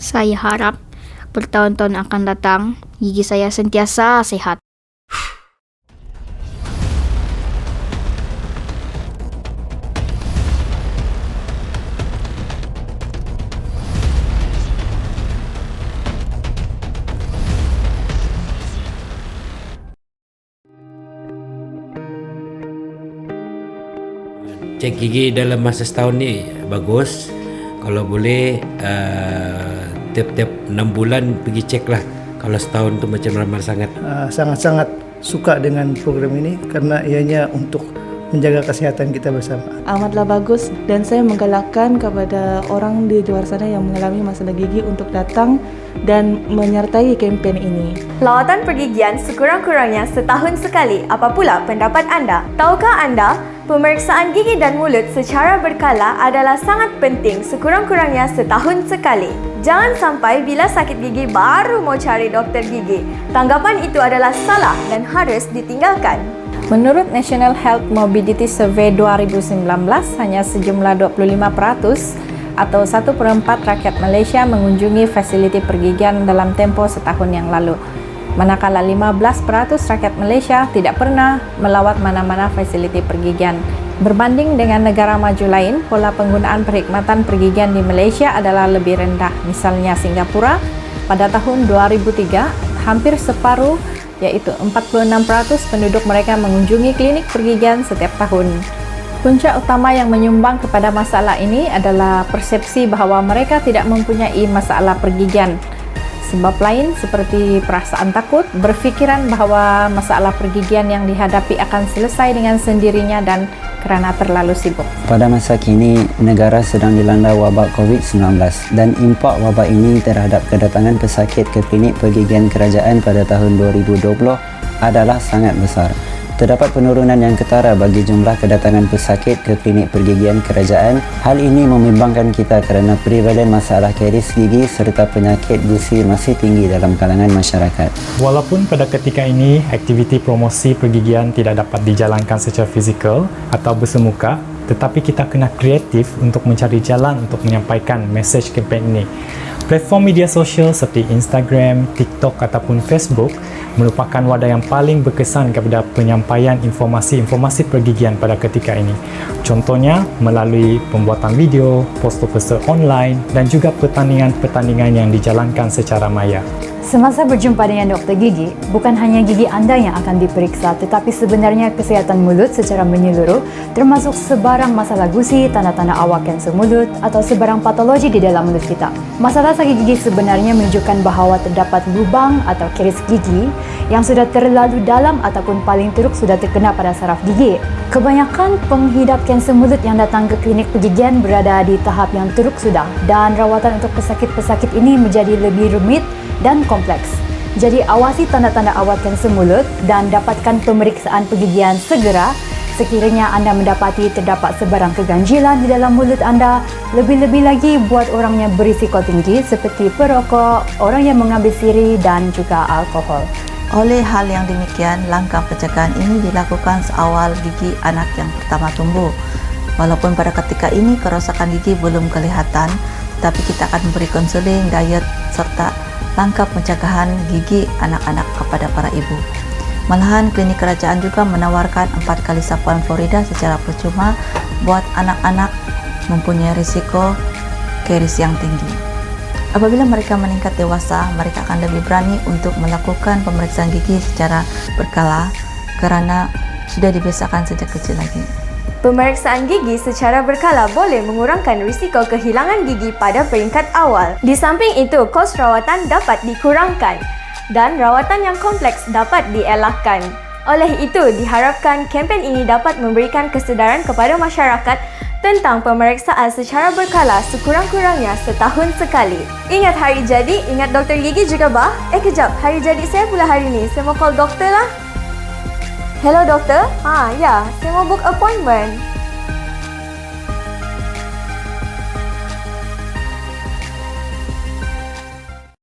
Saya harap bertahun-tahun akan datang, gigi saya sentiasa sehat. Cek gigi dalam masa setahun ni bagus. Kalau boleh tiap-tiap 6 bulan pergi cek lah. Kalau setahun tu macam ramai sangat. Sangat-sangat suka dengan program ini karena ianya untuk menjaga kesehatan kita bersama. Amatlah bagus dan saya menggalakkan kepada orang di luar sana yang mengalami masalah gigi untuk datang dan menyertai kempen ini. Lawatan pergigian sekurang-kurangnya setahun sekali. Apa pula pendapat anda? Tahukah anda, pemeriksaan gigi dan mulut secara berkala adalah sangat penting sekurang-kurangnya setahun sekali. Jangan sampai bila sakit gigi baru mau cari doktor gigi. Tanggapan itu adalah salah dan harus ditinggalkan. Menurut National Health Morbidity Survey 2019, hanya sejumlah 25% atau 1/4 rakyat Malaysia mengunjungi fasiliti pergigian dalam tempoh setahun yang lalu. Manakala 15% rakyat Malaysia tidak pernah melawat mana-mana fasiliti pergigian. Berbanding dengan negara maju lain, pola penggunaan perkhidmatan pergigian di Malaysia adalah lebih rendah. Misalnya Singapura, pada tahun 2003, hampir separuh iaitu 46% penduduk mereka mengunjungi klinik pergigian setiap tahun. Punca utama yang menyumbang kepada masalah ini adalah persepsi bahawa mereka tidak mempunyai masalah pergigian. Sebab lain seperti perasaan takut, berfikiran bahawa masalah pergigian yang dihadapi akan selesai dengan sendirinya dan kerana terlalu sibuk. Pada masa kini, negara sedang dilanda wabak COVID-19 dan impak wabak ini terhadap kedatangan pesakit ke klinik pergigian kerajaan pada tahun 2020 adalah sangat besar. Terdapat penurunan yang ketara bagi jumlah kedatangan pesakit ke klinik pergigian kerajaan. Hal ini membimbangkan kita kerana prevalen masalah karies gigi serta penyakit gusi masih tinggi dalam kalangan masyarakat. Walaupun pada ketika ini aktiviti promosi pergigian tidak dapat dijalankan secara fizikal atau bersemuka, tetapi kita kena kreatif untuk mencari jalan untuk menyampaikan mesej kempen ini. Platform media sosial seperti Instagram, TikTok ataupun Facebook merupakan wadah yang paling berkesan kepada penyampaian informasi-informasi pergigian pada ketika ini. Contohnya melalui pembuatan video, poster-poster online dan juga pertandingan-pertandingan yang dijalankan secara maya. Semasa berjumpa dengan doktor gigi, bukan hanya gigi anda yang akan diperiksa, tetapi sebenarnya kesihatan mulut secara menyeluruh, termasuk sebarang masalah gusi, tanda-tanda awal kanser mulut atau sebarang patologi di dalam mulut kita. Masalah sakit gigi sebenarnya menunjukkan bahawa terdapat lubang atau karies gigi yang sudah terlalu dalam ataupun paling teruk sudah terkena pada saraf gigi. Kebanyakan penghidap kanser mulut yang datang ke klinik pergigian berada di tahap yang teruk sudah, dan rawatan untuk pesakit-pesakit ini menjadi lebih rumit dan kompleks. Jadi awasi tanda-tanda awal kanser mulut dan dapatkan pemeriksaan pergigian segera sekiranya anda mendapati terdapat sebarang keganjilan di dalam mulut anda. Lebih-lebih lagi buat orang yang berisiko tinggi seperti perokok, orang yang mengambil siri dan juga alkohol. Oleh hal yang demikian, langkah pencegahan ini dilakukan seawal gigi anak yang pertama tumbuh. Walaupun pada ketika ini kerosakan gigi belum kelihatan, tetapi kita akan memberi konseling, diet serta langkah pencegahan gigi anak-anak kepada para ibu. Malahan klinik kerajaan juga menawarkan 4 kali sapuan Florida secara percuma buat anak-anak mempunyai risiko karies yang tinggi. Apabila mereka meningkat dewasa, mereka akan lebih berani untuk melakukan pemeriksaan gigi secara berkala kerana sudah dibiasakan sejak kecil lagi. Pemeriksaan gigi secara berkala boleh mengurangkan risiko kehilangan gigi pada peringkat awal. Di samping itu, kos rawatan dapat dikurangkan dan rawatan yang kompleks dapat dielakkan. Oleh itu, diharapkan kempen ini dapat memberikan kesedaran kepada masyarakat tentang pemeriksaan secara berkala sekurang-kurangnya setahun sekali. Ingat hari jadi, ingat doktor gigi juga bah. Kejap, hari jadi saya pula hari ni. Saya mau call doktor lah. Hello doktor? Ya, saya mau book appointment.